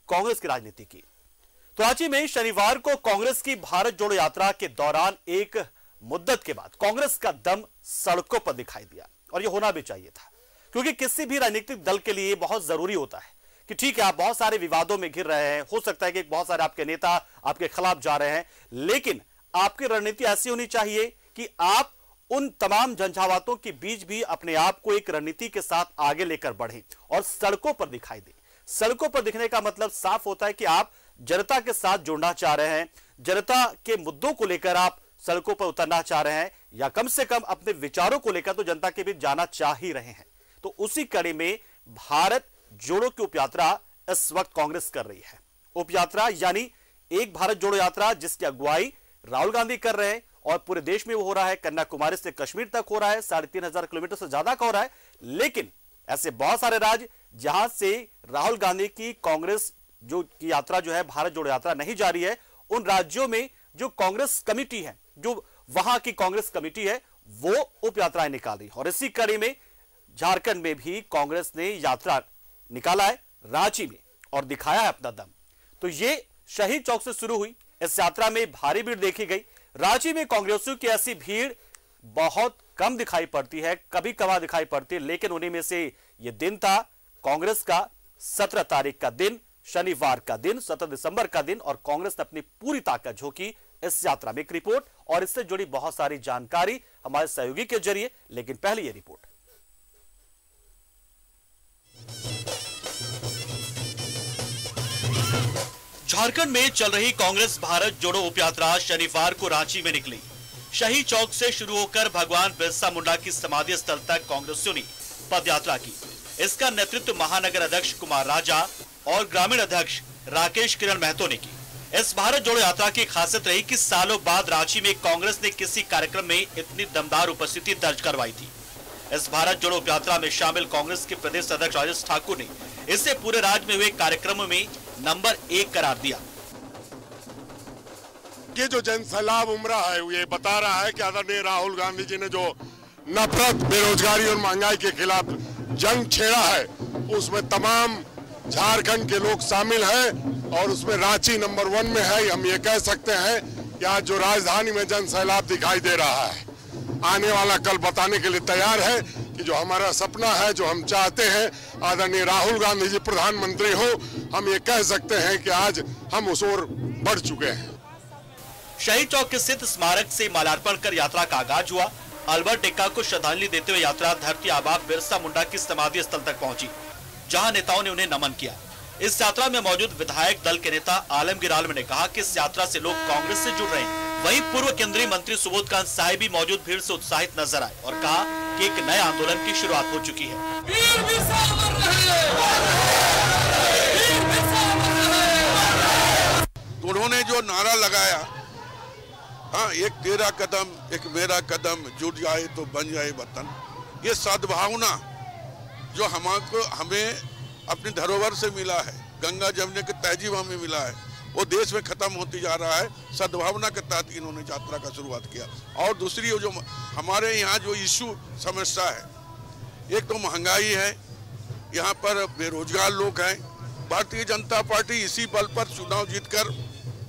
कांग्रेस की राजनीति की। तो रांची में शनिवार को कांग्रेस की भारत जोड़ो यात्रा के दौरान एक मुद्दत के बाद कांग्रेस का दम सड़कों पर दिखाई दिया, और यह होना भी चाहिए था, क्योंकि किसी भी राजनीतिक दल के लिए बहुत जरूरी होता है कि ठीक है, आप बहुत सारे विवादों में घिर रहे हैं, हो सकता है कि बहुत सारे आपके नेता आपके खिलाफ जा रहे हैं, लेकिन आपकी रणनीति ऐसी होनी चाहिए कि आप उन तमाम झंझावातों के बीच भी अपने आप को एक रणनीति के साथ आगे लेकर बढ़ें और सड़कों पर दिखाई दें। सड़कों पर दिखने का मतलब साफ होता है कि आप जनता के साथ जुड़ना चाह रहे हैं, जनता के मुद्दों को लेकर आप सड़कों पर उतरना चाह रहे हैं, या कम से कम अपने विचारों को लेकर तो जनता के बीच जाना चाह ही रहे हैं। तो उसी कड़ी में भारत जोड़ो की उपयात्रा इस वक्त कांग्रेस कर रही है। उपयात्रा यानी एक भारत जोड़ो यात्रा जिसकी अगुवाई राहुल गांधी कर रहे हैं, और पूरे देश में वो हो रहा है, कन्याकुमारी से कश्मीर तक हो रहा है, 3,500 किलोमीटर से ज्यादा का हो रहा है। लेकिन ऐसे बहुत सारे राज्य जहां से राहुल गांधी की कांग्रेस जो की यात्रा जो है भारत जोड़ो यात्रा नहीं जा रही है, उन राज्यों में जो कांग्रेस कमेटी है, जो वहां की कांग्रेस कमेटी है, वो उप यात्राएं निकाल रही है। और इसी कड़ी में झारखंड में भी कांग्रेस ने यात्रा निकाला है रांची में और दिखाया है अपना दम। तो ये शहीद चौक से शुरू हुई, इस यात्रा में भारी भीड़ देखी गई। रांची में कांग्रेसियों की ऐसी भीड़ बहुत कम दिखाई पड़ती है, कभी कभार दिखाई पड़ती है, लेकिन उन्हीं में से यह दिन था कांग्रेस का 17 तारीख का दिन, शनिवार का दिन, 17 दिसंबर का दिन, और कांग्रेस ने अपनी पूरी ताकत झोंकी इस यात्रा में। एक रिपोर्ट और इससे जुड़ी बहुत सारी जानकारी हमारे सहयोगी के जरिए, लेकिन पहले यह रिपोर्ट। झारखंड में चल रही कांग्रेस भारत जोड़ो उपयात्रा शनिवार को रांची में निकली। शहीद चौक से शुरू होकर भगवान बिरसा मुंडा की समाधि स्थल तक कांग्रेसियों ने पदयात्रा की। इसका नेतृत्व महानगर अध्यक्ष कुमार राजा और ग्रामीण अध्यक्ष राकेश किरण महतो ने की। इस भारत जोड़ो यात्रा की खासियत रही कि सालों बाद रांची में कांग्रेस ने किसी कार्यक्रम में इतनी दमदार उपस्थिति दर्ज करवाई थी। इस भारत जोड़ो यात्रा में शामिल कांग्रेस के प्रदेश अध्यक्ष राजेश ठाकुर ने इसे पूरे राज्य में हुए कार्यक्रमों में नंबर 1 करार दिया। ये जो जन सैलाब उमड़ा है ये बता रहा है कि आदरणीय राहुल गांधी जी ने जो नफरत, बेरोजगारी और महंगाई के खिलाफ जंग छेड़ा है, उसमें तमाम झारखंड के लोग शामिल हैं, और उसमें रांची नंबर 1 में है। हम ये कह सकते हैं कि आज जो राजधानी में जन सैलाब दिखाई दे रहा है, आने वाला कल बताने के लिए तैयार है कि जो हमारा सपना है, जो हम चाहते हैं आदरणीय राहुल गांधी जी प्रधानमंत्री हो, हम ये कह सकते हैं कि आज हम उस ओर बढ़ चुके हैं। शहीद चौक स्थित स्मारक से माल्यार्पण कर यात्रा का आगाज हुआ। अल्बर्ट एक्का को श्रद्धांजलि देते हुए यात्रा धरती आबा बिरसा मुंडा की समाधि स्थल तक पहुंची, जहां नेताओं ने उन्हें नमन किया। इस यात्रा में मौजूद विधायक दल के नेता आलमगीर आलम ने कहा कि इस यात्रा से लोग कांग्रेस से जुड़ रहे हैं। वहीं पूर्व केंद्रीय मंत्री सुबोध कांत साय भी मौजूद भीड़ से उत्साहित नजर आए और कहा कि एक नए आंदोलन की शुरुआत हो चुकी है। उन्होंने जो नारा लगाया, हाँ, एक तेरा कदम एक मेरा कदम, जुट जाए तो बन जाए वतन, ये सद्भावना जो हमें अपनी धरोहर से मिला है, गंगा जमुना के तहजीब हमें मिला है, वो देश में खत्म होती जा रहा है। सद्भावना के तहत इन्होंने यात्रा का शुरुआत किया। और दूसरी जो हमारे यहाँ जो इशू समस्या है, एक तो महंगाई है, यहाँ पर बेरोजगार लोग हैं। भारतीय जनता पार्टी इसी बल पर चुनाव जीतकर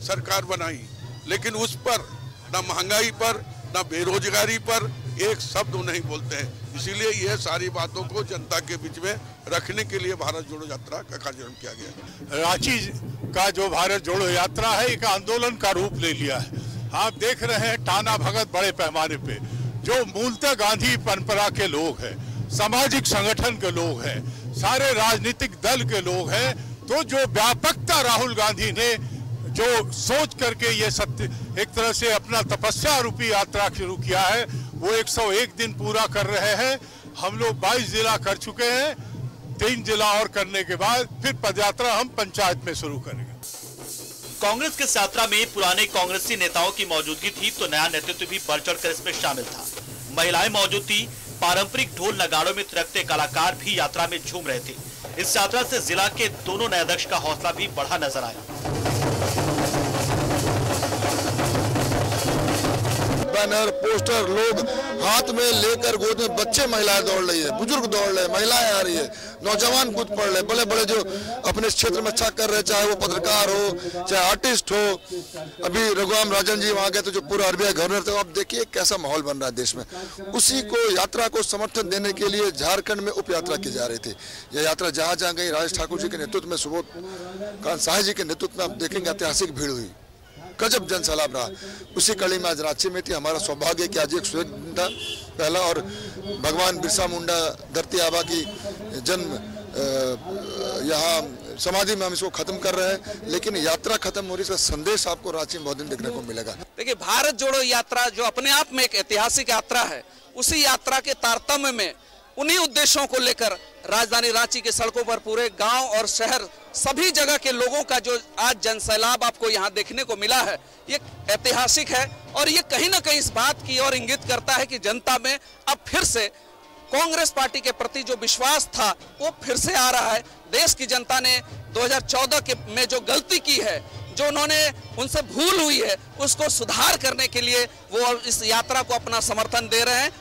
सरकार बनाई, लेकिन उस पर ना महंगाई पर ना बेरोजगारी पर एक शब्द नहीं बोलते हैं। इसीलिए यह सारी बातों को जनता के बीच में रखने के लिए भारत जोड़ो यात्रा का कार्यक्रम किया गया। रांची का जो भारत जोड़ो यात्रा है एक आंदोलन का रूप ले लिया है। आप देख रहे हैं टाना भगत बड़े पैमाने पे, जो मूलतः गांधी परंपरा के लोग हैं, सामाजिक संगठन के लोग हैं, सारे राजनीतिक दल के लोग हैं। तो जो व्यापकता राहुल गांधी ने जो सोच करके ये सत्य एक तरह से अपना तपस्या रूपी यात्रा शुरू किया है, वो 101 दिन पूरा कर रहे हैं। हम लोग 22 जिला कर चुके हैं, 3 जिला और करने के बाद फिर पदयात्रा हम पंचायत में शुरू करेंगे। कांग्रेस के यात्रा में पुराने कांग्रेसी नेताओं की मौजूदगी थी, तो नया नेतृत्व भी बढ़ चढ़कर इसमें शामिल था। महिलाएं मौजूद थी, पारंपरिक ढोल नगाड़ों में थिरकते कलाकार भी यात्रा में झूम रहे थे। इस यात्रा से जिला के दोनों नए अध्यक्ष का हौसला भी बढ़ा नजर आया। बैनर, पोस्टर, लोग हाथ में लेकर गोद में बच्चे महिलाएं दौड़ रही है, बुजुर्ग दौड़ रहे हैं, महिलाएं आ रही है, नौजवान कूद पड़ रहे, बड़े बड़े जो अपने क्षेत्र में अच्छा कर रहे, चाहे वो पत्रकार हो, चाहे आर्टिस्ट हो। अभी रघुराम राजन जी वहां गए तो जो पूर्व आरबीआई गवर्नर थे, आप देखिए कैसा माहौल बन रहा है देश में। उसी को यात्रा को समर्थन देने के लिए झारखंड में उप यात्रा की जा रही थी। यह यात्रा जहां जहां गई, राजेश ठाकुर जी के नेतृत्व में, सुबोध कांत साहे जी के नेतृत्व में, आप देखेंगे ऐतिहासिक भीड़ हुई, गजब जनसैलाब रहा। उसी कड़ी में आज रांची में थी। हमारा सौभाग्य कि आज एक सुयोग दिन था पहला, और भगवान बिरसा मुंडा धरती आबा की जन्म यहाँ समाधि में हम इसको खत्म कर रहे हैं, लेकिन यात्रा खत्म हो रही है, इसका संदेश आपको रांची में बहुत दिन देखने को मिलेगा। देखिए, भारत जोड़ो यात्रा जो अपने आप में एक ऐतिहासिक यात्रा है, उसी यात्रा के तारतम्य में उन्हीं उद्देश्यों को लेकर राजधानी रांची के सड़कों पर पूरे गांव और शहर सभी जगह के लोगों का जो आज जनसैलाब आपको यहां देखने को मिला है, ये ऐतिहासिक है और ये कहीं ना कहीं इस बात की ओर इंगित करता है कि जनता में अब फिर से कांग्रेस पार्टी के प्रति जो विश्वास था वो फिर से आ रहा है। देश की जनता ने 2014 में जो गलती की है, जो उन्होंने उनसे भूल हुई है, उसको सुधार करने के लिए वो इस यात्रा को अपना समर्थन दे रहे हैं।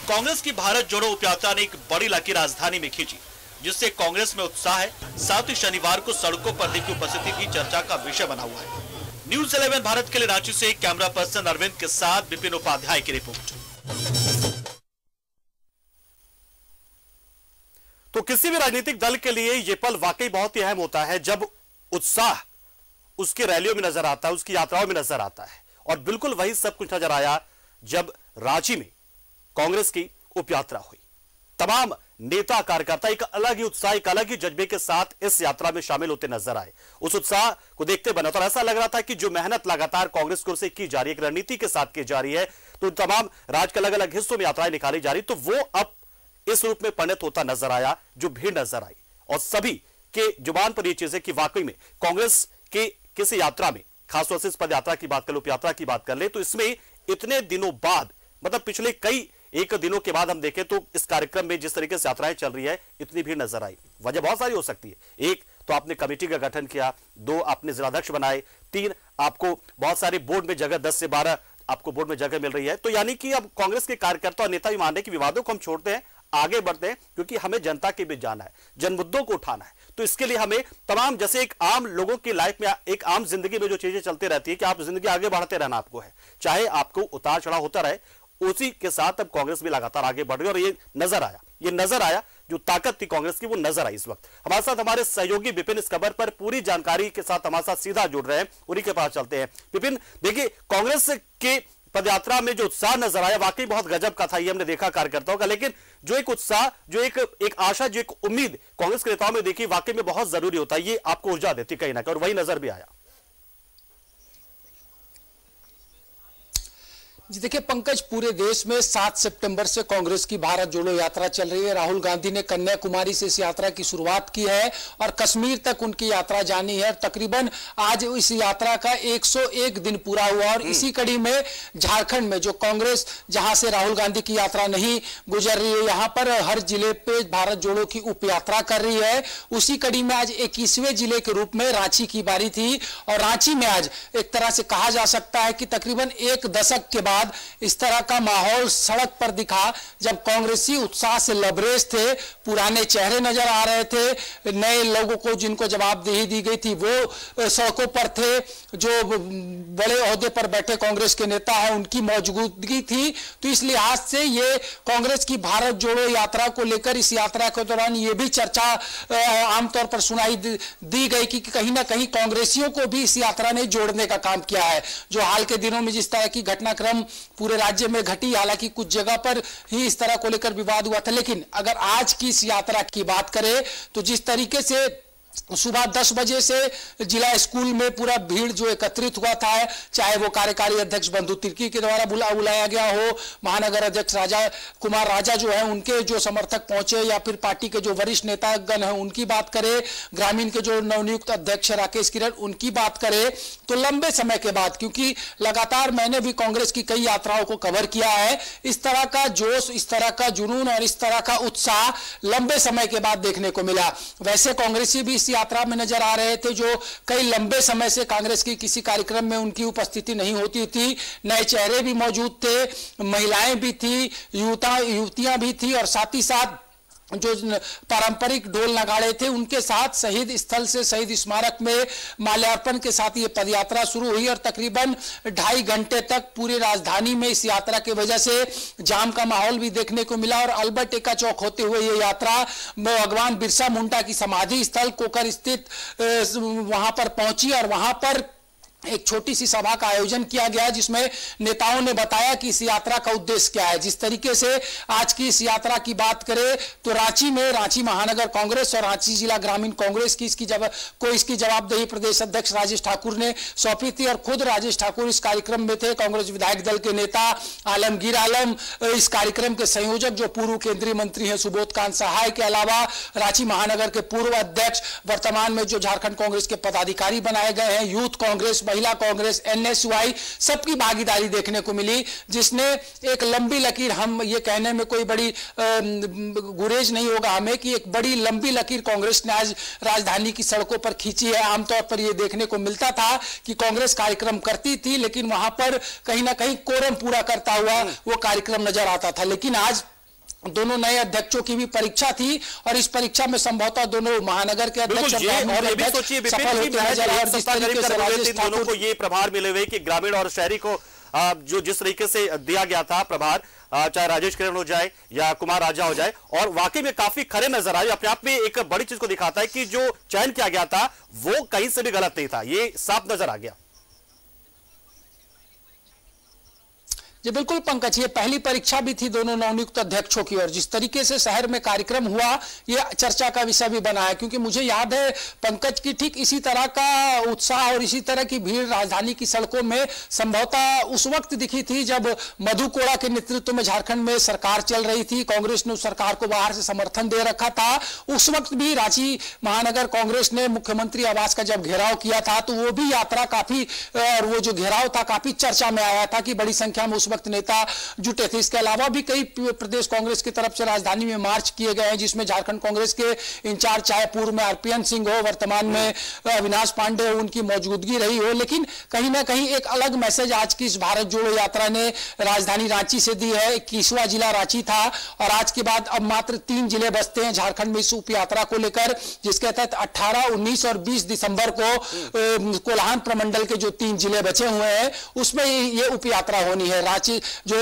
कांग्रेस की भारत जोड़ो उप यात्रा ने एक बड़ी लकीर राजधानी में खींची, जिससे कांग्रेस में उत्साह है। साथ ही शनिवार को सड़कों पर देखी उपस्थिति भी चर्चा का विषय बना हुआ है। न्यूज़ 11 भारत के लिए रांची से कैमरा पर्सन अरविंद के साथ विपिन उपाध्याय की रिपोर्ट। तो किसी भी राजनीतिक दल के लिए यह पल वाकई बहुत ही अहम होता है जब उत्साह उसकी रैलियों में नजर आता है, उसकी यात्राओं में नजर आता है। और बिल्कुल वही सब कुछ नजर आया जब रांची में कांग्रेस की उप यात्रा हुई। तमाम नेता कार्यकर्ता एक अलग ही उत्साह, एक अलग ही जज्बे के साथ इस यात्रा में शामिल होते नजर आए। उस उत्साह को देखते बना तो ऐसा लग रहा था कि जो मेहनत लगातार कांग्रेस की ओर से की जा रही है, एक रणनीति के साथ की जा रही है, तो तमाम राज्य के अलग अलग हिस्सों में यात्राएं निकाली जा रही, तो वो अब इस रूप में परिणत होता नजर आया, जो भीड़ नजर आई। और सभी के जुबान पर यह चीज है कि वाकई में कांग्रेस के किसी यात्रा में, खासतौर से इस पद यात्रा की बात कर ले, उप यात्रा की बात कर ले, तो इसमें इतने दिनों बाद, मतलब पिछले कई एक दिनों के बाद हम देखें तो इस कार्यक्रम में जिस तरीके से यात्राएं चल रही है, इतनी भीड़ नजर आई। वजह बहुत सारी हो सकती है। एक तो आपने कमेटी का गठन किया, 2 आपने जिलाध्यक्ष बनाए, 3 आपको बहुत सारे बोर्ड में जगह, 10 से 12 आपको बोर्ड में जगह मिल रही है। तो यानी कि अब कांग्रेस के कार्यकर्ता और नेता भी मान रहे कि विवादों को हम छोड़ते हैं, आगे बढ़ते हैं, क्योंकि हमें जनता के बीच जाना है, जन मुद्दों को उठाना है। तो इसके लिए हमें तमाम, जैसे एक आम लोगों की लाइफ में, एक आम जिंदगी में जो चीजें चलती रहती है कि आप जिंदगी आगे बढ़ते रहना आपको है, चाहे आपको उतार चढ़ाव होता रहे, उसी के साथ अब कांग्रेस भी लगातार आगे बढ़ रही है। और ये नजर आया जो ताकत थी कांग्रेस की, वो नजर आई इस वक्त। हमारे साथ हमारे सहयोगी विपिन इस खबर पर पूरी जानकारी के साथ हमारे साथ सीधा जुड़ रहे हैं, उन्हीं के पास चलते हैं। विपिन, देखिए, कांग्रेस के पदयात्रा में जो उत्साह नजर आया वाकई बहुत गजब का था, ये हमने देखा कार्यकर्ताओं का, लेकिन जो एक उत्साह, जो एक आशा, जो एक उम्मीद कांग्रेस के नेताओं में देखी, वाकई में बहुत जरूरी होता है। ये आपको ऊर्जा देती कहीं ना कहीं, और वही नजर भी आया। जी देखिए पंकज, पूरे देश में 7 सितंबर से कांग्रेस की भारत जोड़ो यात्रा चल रही है। राहुल गांधी ने कन्याकुमारी से इस यात्रा की शुरुआत की है और कश्मीर तक उनकी यात्रा जानी है। तकरीबन आज इस यात्रा का 101 दिन पूरा हुआ और इसी कड़ी में झारखंड में जो कांग्रेस, जहां से राहुल गांधी की यात्रा नहीं गुजर रही है, यहां पर हर जिले पे भारत जोड़ो की उप यात्रा कर रही है। उसी कड़ी में आज 21वें जिले के रूप में रांची की बारी थी और रांची में आज एक तरह से कहा जा सकता है कि तकरीबन 1 दशक के बाद इस तरह का माहौल सड़क पर दिखा, जब कांग्रेसी उत्साह से लबरेज थे, पुराने चेहरे नजर आ रहे थे, नए लोगों को जिनको जवाबदेही दी गई थी वो सड़कों पर थे, जो बड़े ओहदे पर बैठे कांग्रेस के नेता हैं उनकी मौजूदगी थी। तो इस लिहाज से ये कांग्रेस की भारत जोड़ो यात्रा को लेकर इस यात्रा के दौरान ये भी चर्चा आमतौर पर सुनाई दी गई कि कहीं ना कहीं कांग्रेसियों को भी इस यात्रा ने जोड़ने का काम किया है। जो हाल के दिनों में जिस तरह की घटनाक्रम पूरे राज्य में घटी, हालांकि कुछ जगह पर ही इस तरह को लेकर विवाद हुआ था, लेकिन अगर आज की इस यात्रा की बात करें तो जिस तरीके से सुबह 10 बजे से जिला स्कूल में पूरा भीड़ जो एकत्रित हुआ था, चाहे वो कार्यकारी अध्यक्ष बंधु तिर्की के द्वारा बुलाया गया हो, महानगर अध्यक्ष राजा कुमार राजा जो है उनके जो समर्थक पहुंचे, या फिर पार्टी के जो वरिष्ठ नेतागण हैं उनकी बात करें, ग्रामीण के जो नवनियुक्त अध्यक्ष राकेश किरण उनकी बात करें, तो लंबे समय के बाद, क्योंकि लगातार मैंने भी कांग्रेस की कई यात्राओं को कवर किया है, इस तरह का जोश, इस तरह का जुनून और इस तरह का उत्साह लंबे समय के बाद देखने को मिला। वैसे कांग्रेसी भी इस यात्रा में नजर आ रहे थे, जो कई लंबे समय से कांग्रेस की किसी कार्यक्रम में उनकी उपस्थिति नहीं होती थी। नए चेहरे भी मौजूद थे, महिलाएं भी थी, युवतियां भी थी, और साथ ही साथ जो पारंपरिक ढोल नगाड़े थे उनके साथ शहीद स्थल से शहीद स्मारक में माल्यार्पण के साथ ये पदयात्रा शुरू हुई और तकरीबन 2.5 घंटे तक पूरी राजधानी में इस यात्रा की वजह से जाम का माहौल भी देखने को मिला। और अल्बर्ट एक्का चौक होते हुए ये यात्रा भगवान बिरसा मुंडा की समाधि स्थल कोकर स्थित वहां पर पहुंची और वहां पर एक छोटी सी सभा का आयोजन किया गया, जिसमें नेताओं ने बताया कि इस यात्रा का उद्देश्य क्या है। जिस तरीके से आज की इस यात्रा की बात करें तो रांची में रांची महानगर कांग्रेस और रांची जिला ग्रामीण कांग्रेस की इसकी जवाबदेही प्रदेश अध्यक्ष राजेश ठाकुर ने सौंपी थी और खुद राजेश ठाकुर इस कार्यक्रम में थे। कांग्रेस विधायक दल के नेता आलमगीर आलम, इस कार्यक्रम के संयोजक जो पूर्व केंद्रीय मंत्री हैं सुबोध कांत सहाय के अलावा रांची महानगर के पूर्व अध्यक्ष, वर्तमान में जो झारखंड कांग्रेस के पदाधिकारी बनाए गए हैं, यूथ कांग्रेस, महिला कांग्रेस, एनएसयूआई, सबकी भागीदारी देखने को मिली, जिसने एक लंबी लकीर, हम ये कहने में कोई बड़ी गुरेज नहीं होगा हमें कि एक बड़ी लंबी लकीर कांग्रेस ने आज राजधानी की सड़कों पर खींची है। आमतौर पर यह देखने को मिलता था कि कांग्रेस कार्यक्रम करती थी लेकिन वहां पर कहीं ना कहीं कोरम पूरा करता हुआ वो कार्यक्रम नजर आता था, लेकिन आज दोनों नए अध्यक्षों की भी परीक्षा थी और इस परीक्षा में संभवतः दोनों महानगर के अध्यक्ष और ये भी सोचिए विपिन जी, दोनों को ये प्रभार मिले हुए कि ग्रामीण और शहरी को जो जिस तरीके से दिया गया था प्रभार, चाहे राजेश किरण हो जाए या कुमार राजा हो जाए, और वाकई में काफी खरे नजर आए। अपने आप में एक बड़ी चीज को दिखाता है कि जो चयन किया गया था वो कहीं से भी गलत नहीं था, ये साफ नजर आ गया। जी बिल्कुल पंकज, ये पहली परीक्षा भी थी दोनों नवनियुक्त अध्यक्षों की और जिस तरीके से शहर में कार्यक्रम हुआ ये चर्चा का विषय भी बना है, क्योंकि मुझे याद है पंकज की ठीक इसी तरह का उत्साह और इसी तरह की भीड़ राजधानी की सड़कों में संभवतः उस वक्त दिखी थी जब मधु कोड़ा के नेतृत्व में झारखंड में सरकार चल रही थी। कांग्रेस ने उस सरकार को बाहर से समर्थन दे रखा था। उस वक्त भी रांची महानगर कांग्रेस ने मुख्यमंत्री आवास का जब घेराव किया था तो वो भी यात्रा काफी, और वो जो घेराव था काफी चर्चा में आया था कि बड़ी संख्या में उस नेता जुटे थे। इसके अलावा भी कई प्रदेश कांग्रेस की तरफ से राजधानी में मार्च किए गए हैं, जिसमें झारखंड कांग्रेस के इंचार्ज चाहे पूर्व में आरपीएन सिंह हो, वर्तमान में अविनाश पांडे हो, उनकी मौजूदगी रही हो, लेकिन कहीं ना कहीं एक अलग मैसेज आज की इस भारत जोड़ो यात्रा ने राजधानी रांची से दी है। 21वां जिला रांची था और आज के बाद अब मात्र 3 जिले बचते हैं झारखंड में इस उप यात्रा को लेकर, जिसके तहत 18, 19 और 20 दिसंबर को कोल्हान प्रमंडल के जो 3 जिले बचे हुए हैं उसमें ये उप यात्रा होनी है। रांची जो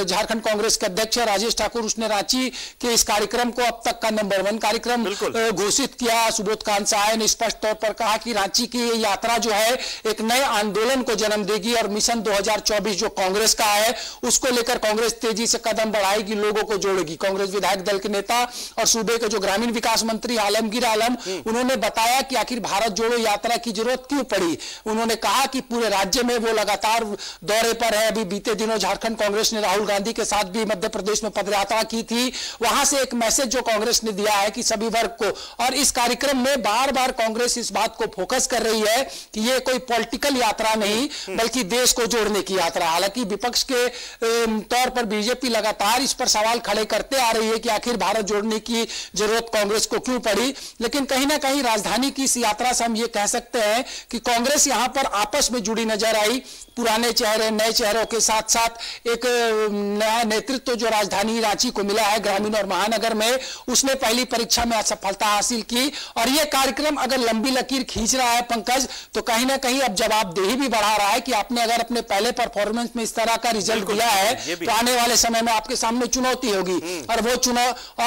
झारखंड कांग्रेस के अध्यक्ष राजेश ठाकुर, उसने रांची के इस कार्यक्रम को अब तक का नंबर 1 कार्यक्रम घोषित किया। सुबोध कांत सहाय ने स्पष्ट तौर पर कहा कि रांची की यात्रा जो है एक नए आंदोलन को जन्म देगी और मिशन 2024 जो कांग्रेस का है उसको लेकर कांग्रेस तेजी से कदम बढ़ाएगी, लोगों को जोड़ेगी। कांग्रेस विधायक दल के नेता और सूबे के जो ग्रामीण विकास मंत्री आलमगीर आलम, उन्होंने बताया कि आखिर भारत जोड़ो यात्रा की जरूरत क्यों पड़ी। उन्होंने कहा कि पूरे राज्य में वो लगातार दौरे पर है। अभी बीते दिनों झारखंड कांग्रेस ने राहुल गांधी के साथ भी मध्य प्रदेश में पदयात्रा की थी। वहां से एक मैसेज जो कांग्रेस ने दिया है कि सभी वर्ग को, और इस कार्यक्रम में बार बार कांग्रेस इस बात को फोकस कर रही है कि ये कोई पॉलिटिकल यात्रा नहीं बल्कि देश को जोड़ने की यात्रा। हालांकि विपक्ष के तौर पर बीजेपी लगातार इस पर सवाल खड़े करते आ रही है कि आखिर भारत जोड़ने की जरूरत कांग्रेस को क्यों पड़ी, लेकिन कहीं ना कहीं राजधानी की इस यात्रा से हम ये कह सकते हैं कि कांग्रेस यहां पर आपस में जुड़ी नजर आई। पुराने चेहरे नए चेहरों के साथ साथ एक नया नेतृत्व जो राजधानी रांची को मिला है ग्रामीण और महानगर में, उसने पहली परीक्षा में सफलता हासिल की। और यह कार्यक्रम अगर लंबी लकीर खींच रहा है पंकज, तो कहीं ना कहीं अब जवाबदेही भी बढ़ा रहा है कि आपने अगर अपने पहले परफॉर्मेंस में इस तरह का रिजल्ट दिया है तो आने वाले समय में आपके सामने चुनौती होगी। और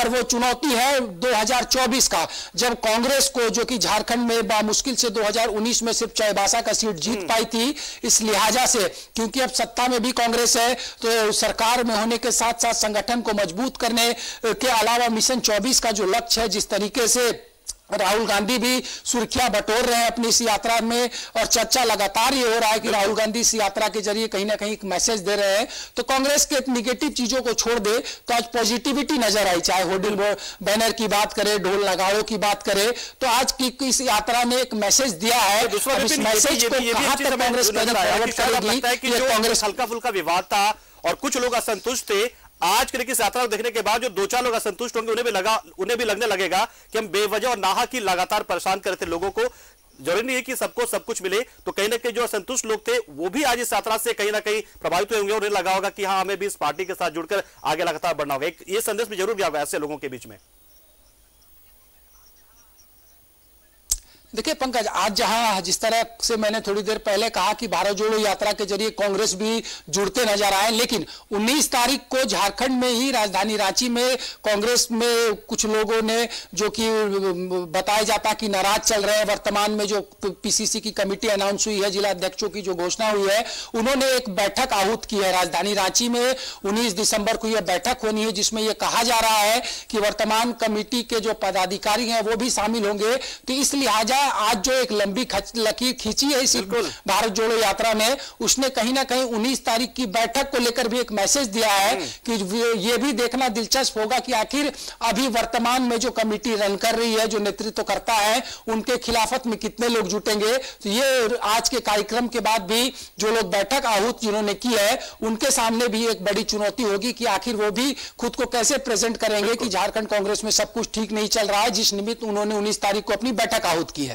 वो चुनौती है 2024 का, जब कांग्रेस को, जो कि झारखंड में बामुश्किल से 2019 में सिर्फ चाईबासा का सीट जीत पाई थी, इस लिहाजा से क्योंकि अब सत्ता में भी कांग्रेस है तो सरकार में होने के साथ साथ संगठन को मजबूत करने के अलावा मिशन 24 का जो लक्ष्य है, जिस तरीके से राहुल गांधी भी सुर्खियां बटोर रहे हैं अपनी इस यात्रा में और चर्चा लगातार ये हो रहा है कि राहुल गांधी इस यात्रा के जरिए कहीं ना कहीं एक मैसेज दे रहे हैं, तो कांग्रेस के निगेटिव चीजों को छोड़ दे तो आज पॉजिटिविटी नजर आई। चाहे होर्डिंग बैनर की बात करें, ढोल नगाड़ों की बात करें, तो आज की इस यात्रा ने एक मैसेज दिया है। इस मैसेज को कहां तक कांग्रेस कांग्रेस हल्का फुल्का विवाद था और कुछ लोग असंतुष्ट थे, आज के इस यात्रा को देखने के बाद जो 2-4 लोग असंतुष्ट होंगे उन्हें भी लगने लगेगा कि हम बेवजह और नाहक ही लगातार परेशान कर रहे थे लोगों को। जरूरी नहीं है कि सबको सब कुछ मिले, तो कहीं ना कहीं जो असंतुष्ट लोग थे वो भी आज इस यात्रा से कहीं ना कहीं प्रभावित होंगे और उन्हें लगा होगा कि हाँ, हमें भी इस पार्टी के साथ जुड़कर आगे लगातार बढ़ना होगा। ये संदेश भी जरूर गया होगा ऐसे लोगों के बीच में। देखिए पंकज, आज जहां जिस तरह से मैंने थोड़ी देर पहले कहा कि भारत जोड़ो यात्रा के जरिए कांग्रेस भी जुड़ते नजर आए, लेकिन 19 तारीख को झारखंड में ही राजधानी रांची में कांग्रेस में कुछ लोगों ने, जो कि बताया जाता कि नाराज चल रहे हैं, वर्तमान में जो पीसीसी की कमेटी अनाउंस हुई है, जिला अध्यक्षों की जो घोषणा हुई है, उन्होंने एक बैठक आहूत की है राजधानी रांची में। 19 दिसंबर को यह बैठक होनी है जिसमें यह कहा जा रहा है कि वर्तमान कमेटी के जो पदाधिकारी हैं वो भी शामिल होंगे। तो इस लिहाजा आज जो एक लंबी लकीर खींची है इस भारत जोड़ो यात्रा में, उसने कहीं ना कहीं 19 तारीख की बैठक को लेकर भी एक मैसेज दिया है कि ये भी देखना दिलचस्प होगा कि आखिर अभी वर्तमान में जो कमेटी रन कर रही है, जो नेतृत्व करता है, उनके खिलाफत में कितने लोग जुटेंगे। तो ये आज के कार्यक्रम के बाद भी जो लोग बैठक आहूत जिन्होंने की है, उनके सामने भी एक बड़ी चुनौती होगी कि आखिर वो भी खुद को कैसे प्रेजेंट करेंगे कि झारखंड कांग्रेस में सब कुछ ठीक नहीं चल रहा है, जिस निमित्त उन्होंने 19 तारीख को अपनी बैठक आहूत की है।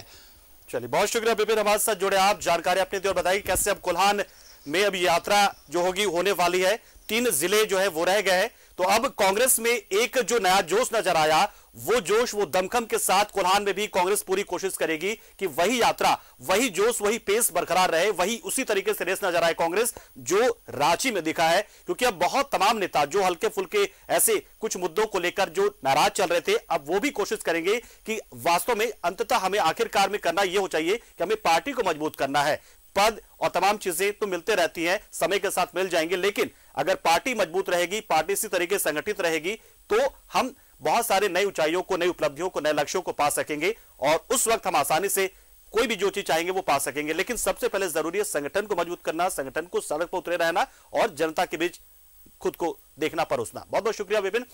चलिए, बहुत शुक्रिया विपिन, हमारे साथ जुड़े आप, जानकारी आपने दी और बताई कैसे अब कोल्हान में अब यात्रा जो होगी होने वाली है। 3 जिले जो है वो रह गए हैं, तो अब कांग्रेस में एक जो नया जोश नजर आया, वो जोश, वो दमखम के साथ कोल्हान में भी कांग्रेस पूरी कोशिश करेगी कि वही यात्रा, वही जोश, वही पेस बरकरार रहे, वही उसी तरीके से रेस नजर आए कांग्रेस जो रांची में दिखा है। क्योंकि अब बहुत तमाम नेता जो हल्के फुल्के ऐसे कुछ मुद्दों को लेकर जो नाराज चल रहे थे, अब वो भी कोशिश करेंगे कि वास्तव में अंततः हमें आखिरकार में करना यह हो चाहिए कि हमें पार्टी को मजबूत करना है। पद और तमाम चीजें तो मिलते रहती हैं, समय के साथ मिल जाएंगे, लेकिन अगर पार्टी मजबूत रहेगी, पार्टी इसी तरीके से संगठित रहेगी, तो हम बहुत सारे नई ऊंचाइयों को, नई उपलब्धियों को, नए लक्ष्यों को पा सकेंगे और उस वक्त हम आसानी से कोई भी जो चीज चाहेंगे वो पा सकेंगे। लेकिन सबसे पहले जरूरी है संगठन को मजबूत करना, संगठन को सड़क पर उतरे रहना और जनता के बीच खुद को देखना, परोसना। बहुत बहुत शुक्रिया Vipin.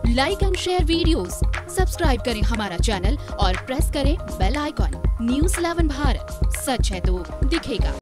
Like and share videos, subscribe करें हमारा चैनल और प्रेस करें बेल आइकॉन। न्यूज़ 11 भारत, सच है तो दिखेगा।